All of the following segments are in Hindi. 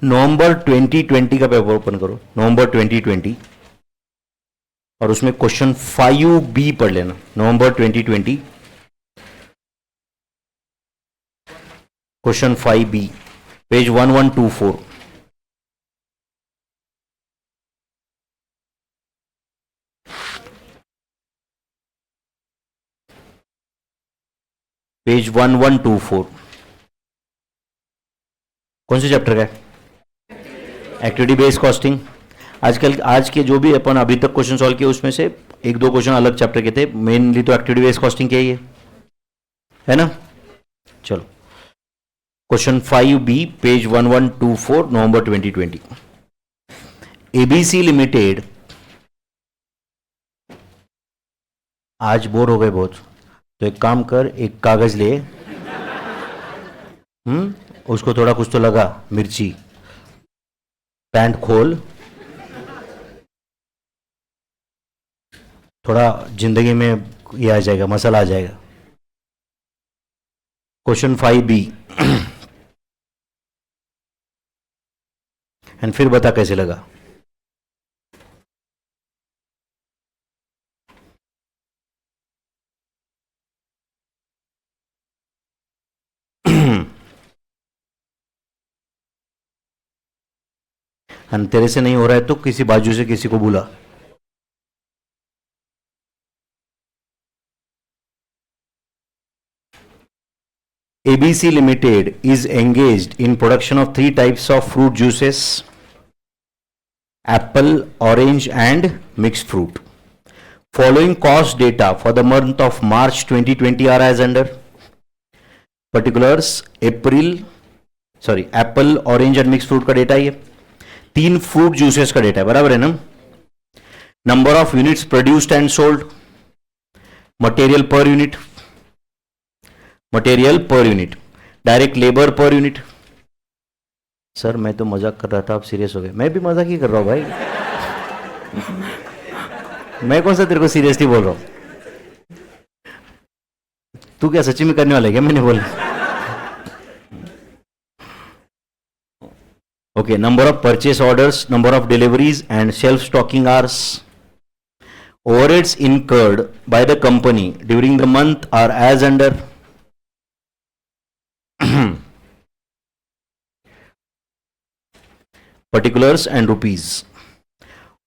नवंबर 2020 का पेपर ओपन करो, नवंबर 2020, और उसमें क्वेश्चन 5B पढ़ लेना। नवंबर 2020 क्वेश्चन 5B, पेज 1124। पेज 1124 कौन से चैप्टर का है? Activity based costing. आजकल आज के जो भी अपन अभी तक क्वेश्चन सॉल्व किए उसमें से एक दो क्वेश्चन अलग चैप्टर के थे, मेनली तो एक्टिविटी बेस्ड कॉस्टिंग के ही है ना। चलो क्वेश्चन 5B, पेज 1124, नवंबर 2020। एबीसी लिमिटेड, आज बोर हो गए बहुत, तो एक काम कर, एक कागज ले, उसको थोड़ा कुछ तो लगा, मिर्ची, पैंट खोल, थोड़ा जिंदगी में ये आ जाएगा, मसाला आ जाएगा। क्वेश्चन 5B एंड फिर बता कैसे लगा। एंड तेरे से नहीं हो रहा है तो किसी बाजू से किसी को बुला। ABC Limited is engaged in production of 3 types of fruit juices: apple, orange and mixed fruit. Following cost data for the month of March 2020 are as under. Particulars: apple, orange and mixed fruit का डेटा ये 3 फ्रूट जूसेस का डेटा है, बराबर है ना। Number of units produced and sold, material पर unit, direct labour per unit. Sir मैं तो मजाक कर रहा था, आप सीरियस हो गए। मैं भी मजाक ही कर रहा हूं भाई। मैं कौन सा तेरे को सीरियसली बोल रहा हूं? तू क्या सच्ची में करने वाला है क्या? मैंने बोला okay. Number of purchase orders, number of deliveries and shelf stocking hours. Overheads incurred by the company during the month are as under. Particulars and rupees.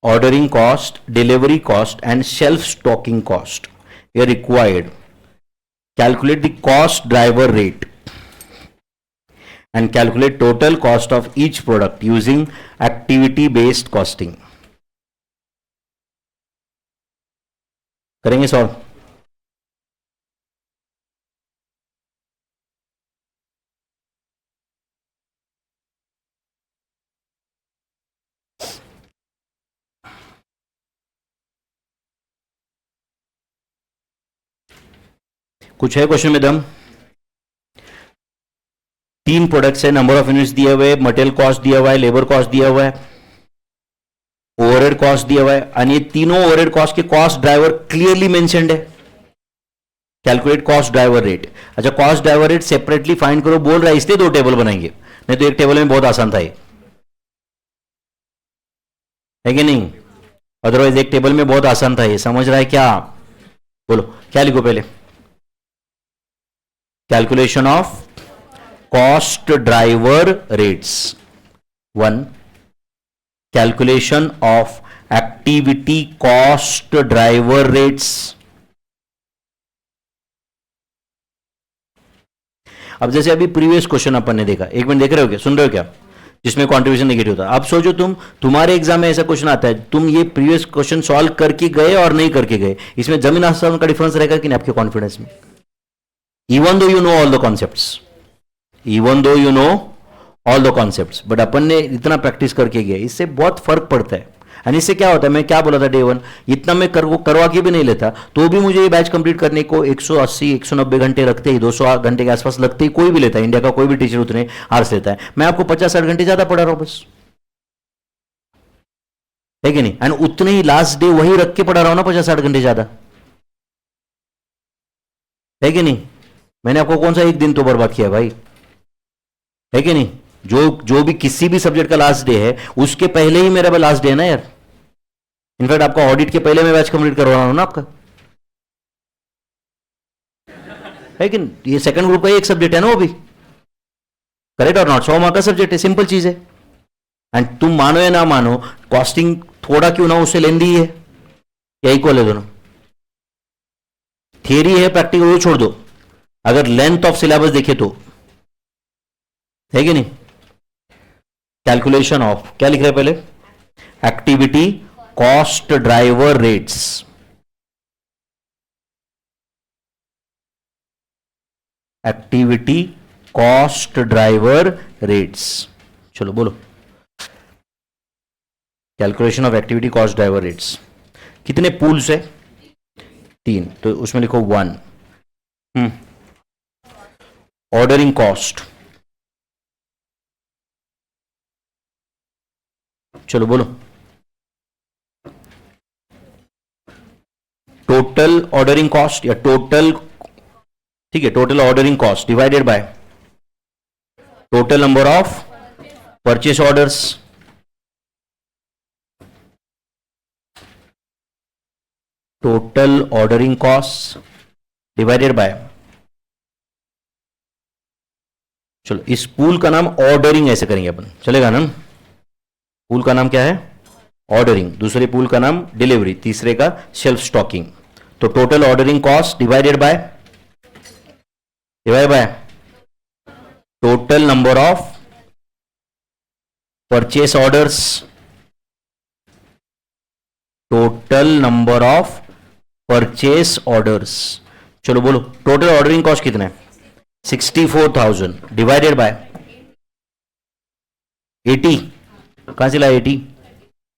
Ordering cost, delivery cost and shelf stocking cost are required. Calculate the cost driver rate and calculate total cost of each product using activity based costing. करेंगे सॉल्व। कुछ है क्वेश्चन में दम? 3 प्रोडक्ट्स है, नंबर ऑफ यूनिट्स दिया हुआ है, मटेरियल कॉस्ट दिया हुआ है, लेबर कॉस्ट दिया हुआ है, ओवरहेड कॉस्ट दिया हुआ है, और ये तीनों ओवरहेड कॉस्ट के कॉस्ट ड्राइवर क्लियरली मेंशन्ड है। Calculate cost driver rate. अच्छा, cost driver rate separately find करो बोल रहा है, इसलिए 2 टेबल बनाएंगे, नहीं तो एक टेबल में बहुत आसान था ये, है कि नहीं? अदरवाइज एक टेबल में बहुत आसान था ये, समझ रहा है क्या? बोलो क्या लिखो पहले। Calculation of cost driver rates 1, calculation of activity cost driver rates. अब जैसे अभी प्रीवियस क्वेश्चन अपन ने देखा, 1 मिनट देख रहे हो क्या, सुन रहे हो क्या, जिसमें कंट्रीब्यूशन नेगेटिव था। अब सोचो तुम्हारे एग्जाम में ऐसा क्वेश्चन आता है, तुम ये प्रीवियस क्वेश्चन सॉल्व करके गए और नहीं करके गए, इसमें जमीन आसमान का डिफरेंस रहेगा कि नहीं आपके कॉन्फिडेंस में? Even though you know all the concepts, but अपन ने इतना प्रैक्टिस करके गए, इससे बहुत फर्क पड़ता है। और इससे क्या होता है, मैं क्या बोला था डे 1, इतना मैं करवा के भी नहीं लेता तो भी मुझे ये बैच कंप्लीट करने को 180 190 घंटे लगते ही, 200 घंटे के आसपास लगते ही कोई भी लेता है, इंडिया का कोई भी टीचर उतने आवर्स लेता है। मैं आपको 50-60 घंटे ज्यादा पढ़ा रहा हूं बस, है कि नहीं? एंड उतने ही लास्ट डे वही रख के पढ़ा रहा हूं ना, 50-60 घंटे ज्यादा, है कि नहीं? मैंने आपको कौन सा एक दिन तो बर्बाद किया भाई, है कि नहीं? जो जो भी किसी भी सब्जेक्ट का लास्ट डे है उसके पहले ही मेरा लास्ट डे है ना यार। इनफैक्ट आपका ऑडिट के पहले मैं बैच कंप्लीट करवा रहा हूं ना आपका, है कि ये सेकंड ग्रुप का एक सब्जेक्ट है ना वो भी, करेक्ट और नॉट? 100 मार्क का सब्जेक्ट है, सिंपल चीज है। एंड तुम मानो या ना मानो, कॉस्टिंग थोड़ा क्यों ना उससे लेंदी है या इक्वल है दोनों। थियरी है, प्रैक्टिकल वो छोड़ दो, अगर लेंथ ऑफ सिलेबस देखे तो, है कि नहीं? कैलकुलेशन ऑफ क्या लिख रहे हैं पहले? Activity cost driver rates. Activity cost driver rates, चलो बोलो। Calculation of activity cost driver rates. कितने पूल्स है? 3, तो उसमें लिखो 1। ऑर्डरिंग कॉस्ट, चलो बोलो। टोटल ऑर्डरिंग कॉस्ट या टोटल, ठीक है, total ordering cost divided by total number of purchase orders, total ordering cost divided bye, चलो इस पूल का नाम ऑर्डरिंग ऐसे करेंगे अपन, चलेगा ना? पूल का नाम क्या है? ऑर्डरिंग। दूसरे पूल का नाम डिलीवरी, तीसरे का सेल्फ स्टॉकिंग। तो total ordering cost divided by total number of purchase orders, total number of purchase orders. चलो बोलो टोटल ऑर्डरिंग कॉस्ट कितना है? 64,000 डिवाइडेड बाय 80। कहां से लाया 80?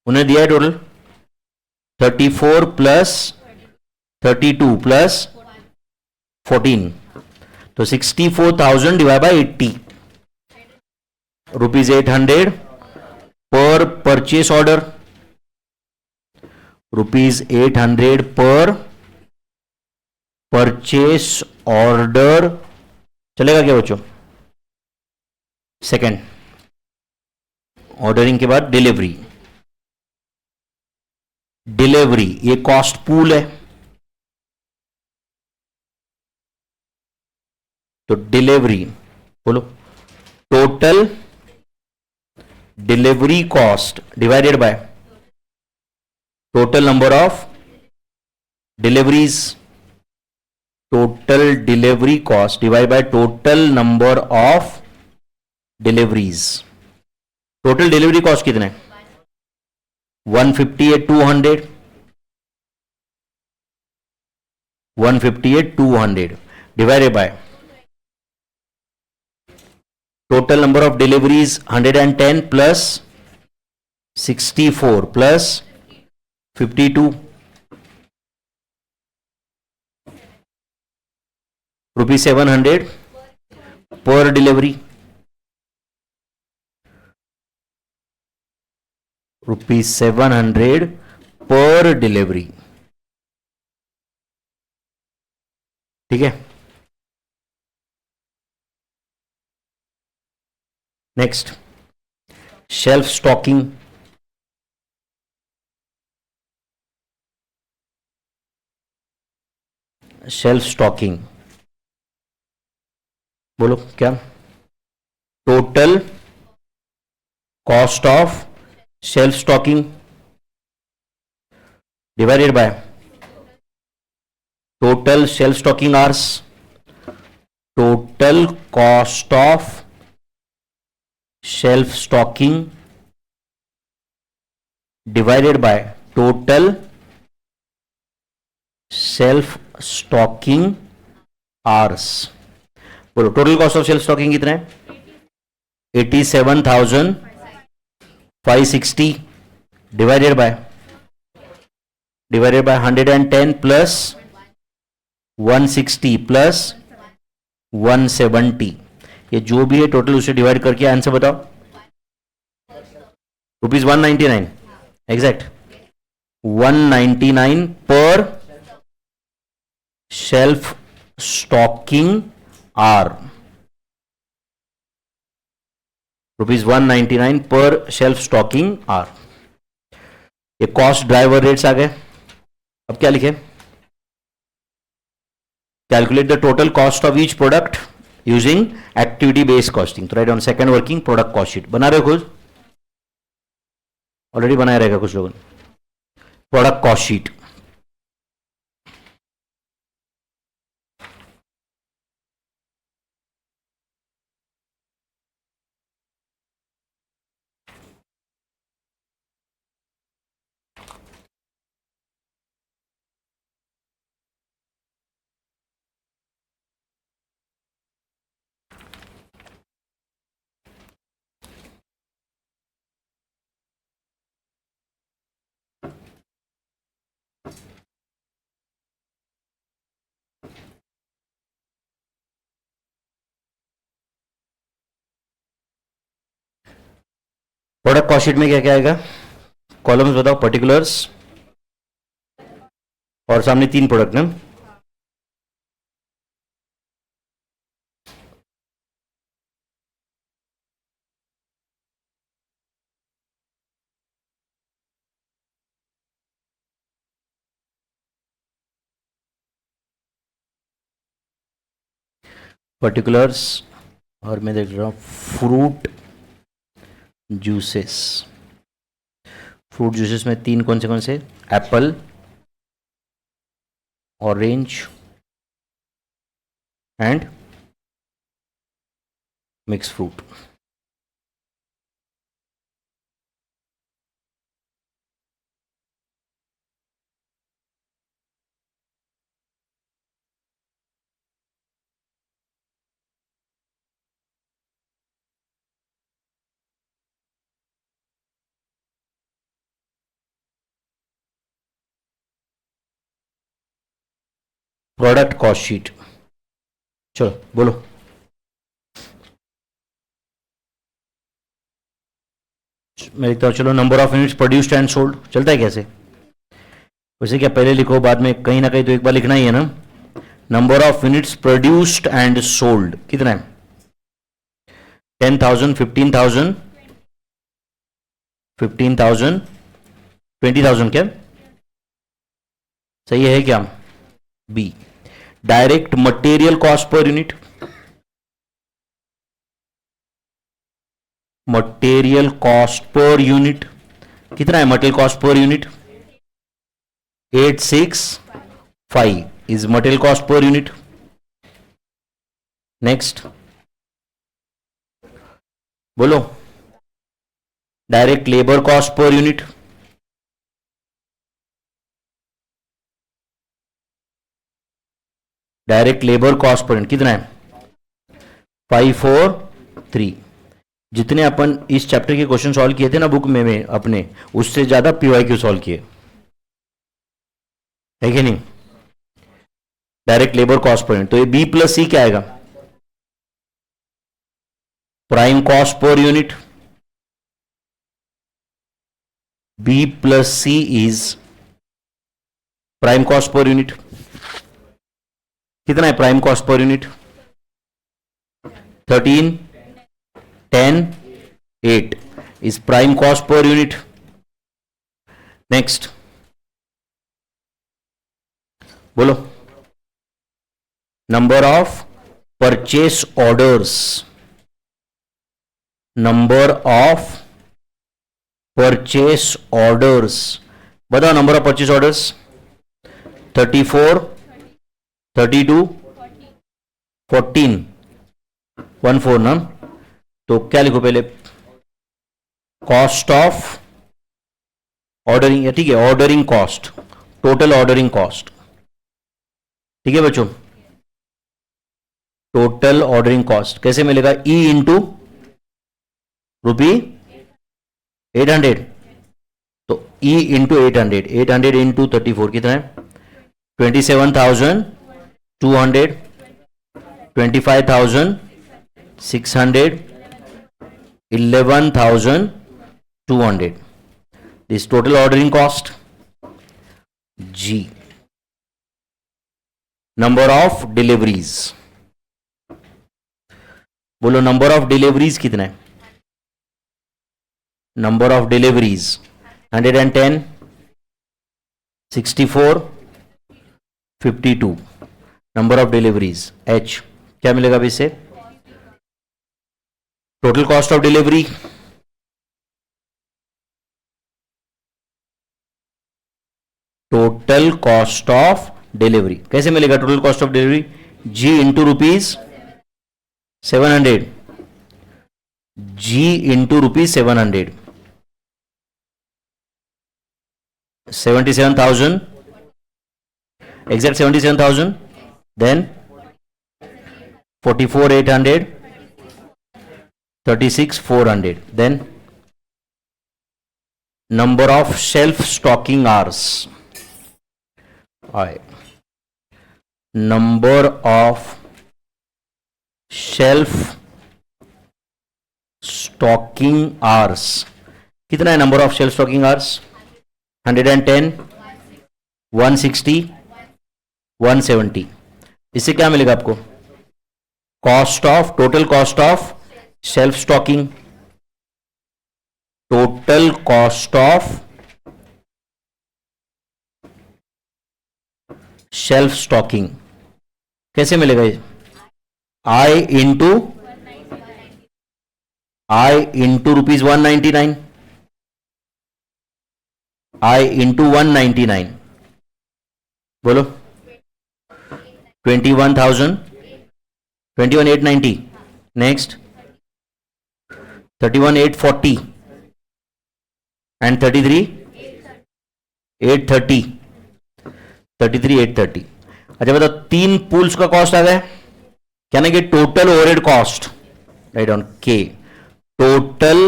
उन्हें दिया है टोटल 34 प्लस 32 प्लस 14, तो 64,000 डिवाइड बाय 80, ₹800 पर परचेस ऑर्डर, ₹800 पर परचेस ऑर्डर। चलेगा क्या बच्चों? सेकंड, ऑर्डरिंग के बाद डिलीवरी। डिलीवरी ये कॉस्ट पूल है, तो डिलीवरी बोलो total delivery cost divided by total number of deliveries, total delivery cost divide by total number of deliveries. Total delivery cost कितने? 158 200, 158 200 डिवाइडेड बाय टोटल नंबर ऑफ डिलीवरीज 110 plus 64 plus 52, ₹700 per delivery, ₹700 per delivery. ठीक है, next shelf stocking. Shelf stocking बोलो क्या? Total cost of shelf stocking divided bye total shelf stocking hours, total cost of shelf stocking divided bye total self stocking hours. बोलो total cost of self stocking कितना है? 87,560 डिवाइडेड बाय 110 प्लस 160 प्लस 170, ये जो भी है टोटल उसे डिवाइड करके आंसर बताओ। ₹199 exact, 199 per shelf stocking hour, ₹199 per shelf stocking hour. ये कॉस्ट ड्राइवर रेट्स आ गए। अब क्या लिखे? Calculate the total cost of each product using activity based costing. तो write on second working product cost sheet बना रहे हो खुद? ऑलरेडी बनाया रहेगा कुछ लोगों ने। Product cost sheet product cost sheet में क्या क्या आएगा? कॉलम्स बताओ। पर्टिकुलर्स और सामने 3 प्रोडक्ट ना। पर्टिकुलर्स और मैं देख रहा हूं फ्रूट जूसेस। फ्रूट जूसेस में 3 कौन से? Apple, orange and mix fruit. Product cost sheet. चलो बोलो। मैं लिखता हूं, चलो number of units produced and sold. चलता है कैसे? वैसे क्या पहले लिखो बाद में कहीं ना कहीं तो एक बार लिखना ही है ना। Number of units produced and sold कितना है? 10,000, 15,000, 15,000, 20,000। क्या सही है क्या? B. Direct material cost per unit. Material cost per unit कितना है? Material cost per unit 865 is material cost per unit. Next बोलो। Direct labour cost per unit direct labour cost per unit कितना है? 543। जितने अपन इस चैप्टर के क्वेश्चन सॉल्व किए थे ना बुक में अपने, उससे ज्यादा पीवाईक्यू सॉल्व किए है कि नहीं? Direct labour cost per unit. तो ये बी प्लस सी क्या आएगा? Prime cost per unit. B plus C is prime cost per unit. कितना है prime cost per unit? 13, 10, 8 is prime cost per unit. Next बोलो। number of purchase orders। number of purchase orders बताओ। number of purchase orders 34, 32, 14, 14 ना। तो क्या लिखो पहले? Cost of ordering. ठीक है, ordering cost, total ordering cost. ठीक है बच्चों, टोटल ऑर्डरिंग कॉस्ट कैसे मिलेगा? E into ₹800। तो ई इंटू 800, 800 इंटू 34 कितना है? 27,200, 25,600, 11,200। This total ordering cost. G. Number of deliveries बोलो। नंबर ऑफ डिलीवरीज कितना है? number of deliveries 110, 64, 52, number of deliveries h, क्या मिलेगा अभी से? Total cost of delivery, total cost of delivery कैसे मिलेगा? Total cost of delivery G into rupees 700, G into rupees 700, 77,000, exact 77,000, then 44,800, 36,400, then number of shelf stocking hours, number of shelf stocking hours कितना है? number of shelf stocking hours 110, 160, 170. इससे क्या मिलेगा आपको? Cost of, total cost of shelf stocking, total cost of shelf stocking कैसे मिलेगा? I into rupees 199, I into 199, बोलो 21,000, 21,890, नेक्स्ट 31,840 एंड 33,830, 33,830. अच्छा बताओ, तीन पूल्स का कॉस्ट आ गया, क्या ना कि total overhead cost, write on के, टोटल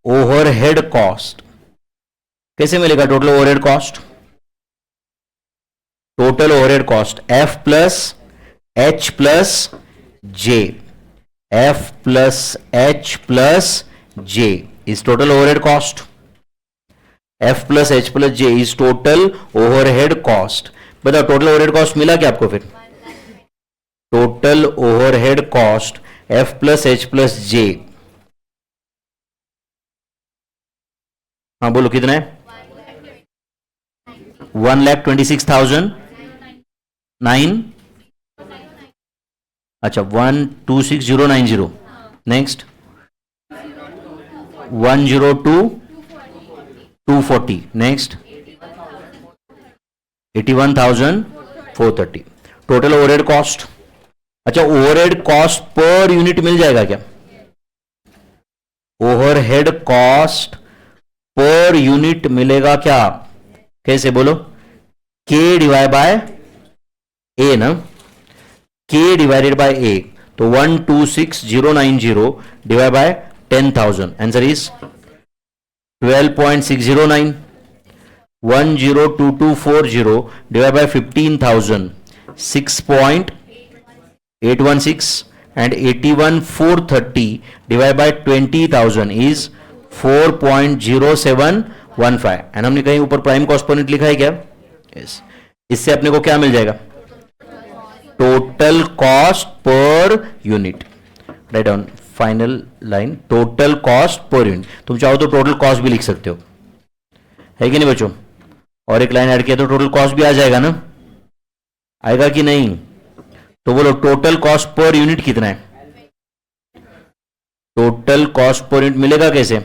ओवरहेड कॉस्ट कैसे मिलेगा? Total overhead cost, total overhead cost F plus H plus J, F plus H plus J is total overhead cost, F plus H plus J is total overhead cost. बताओ टोटल ओवरहेड कॉस्ट मिला क्या आपको? फिर total overhead cost F plus H plus J, हाँ बोलो कितना है? 1,26,009, अच्छा 1,26,090, next 1,02,240, next 81,430. Total overhead cost. अच्छा ओवरहेड कॉस्ट पर यूनिट मिल जाएगा क्या? ओवरहेड कॉस्ट पर यूनिट मिलेगा क्या? कैसे बोलो? के डिवाइड बाय ए ना, के डिवाइडेड बाय ए, तो 1,26,090 divide by 10,000, answer is 12.609. 102240 divided by 15,000, 6.816, and 81,430 divided by 20,000 is 4.0715. And हमने कहीं ऊपर प्राइम कॉस्ट पर यूनिट लिखा है क्या? yes. इससे अपने को क्या मिल जाएगा? Total cost per unit, write down final line, total cost per unit. तुम चाहो तो टोटल कॉस्ट भी लिख सकते हो, है कि नहीं बच्चों? और एक लाइन ऐड किया तो टोटल कॉस्ट भी आ जाएगा ना, आएगा कि नहीं? तो बोलो टोटल कॉस्ट पर यूनिट कितना है? टोटल कॉस्ट पर यूनिट मिलेगा कैसे?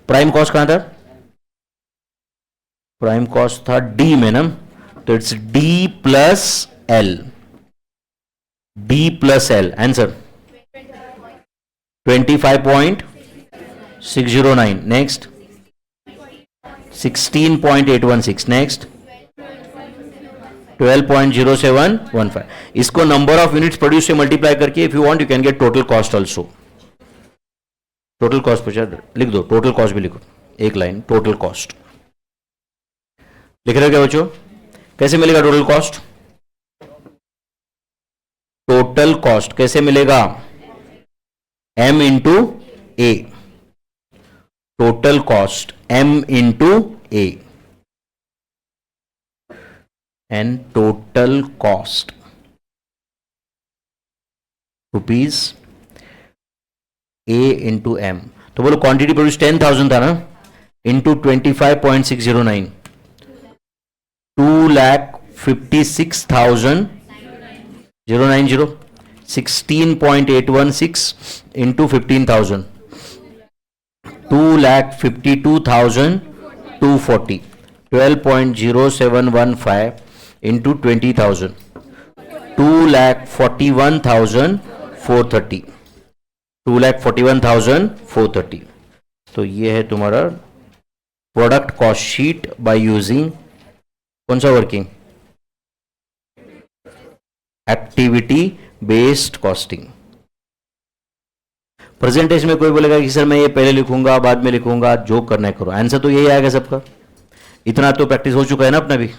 प्राइम कॉस्ट कहां था? प्राइम कॉस्ट था डी में ना, तो it's D plus L, D plus L. Answer 25.609, next 16.816, next 12.0715. इसको नंबर ऑफ यूनिट्स प्रोड्यूस से मल्टीप्लाई करके if you want you can get total cost also. Total cost पूछा, लिख दो, टोटल कॉस्ट भी लिखो, एक लाइन टोटल कॉस्ट लिख रहे हो क्या बच्चों? कैसे मिलेगा टोटल कॉस्ट? टोटल कॉस्ट कैसे मिलेगा? m into A, total cost m into A, and total cost rupees a into M. तो बोलो क्वांटिटी प्रोड्यूस 10,000 था ना, इंटू 25.609, 2,56,090, 16.816 इंटू 15,000, 2,52,240, 12.0715 इंटू 20,000, 2,41,430, 2,41,430। तो ये है तुम्हारा product cost sheet by using कौन सा working, activity based costing. Presentation में कोई बोलेगा कि सर मैं ये पहले लिखूंगा बाद में लिखूंगा, जो करना है करो, आंसर तो यही आएगा सबका। इतना तो प्रैक्टिस हो चुका है ना अपना भी।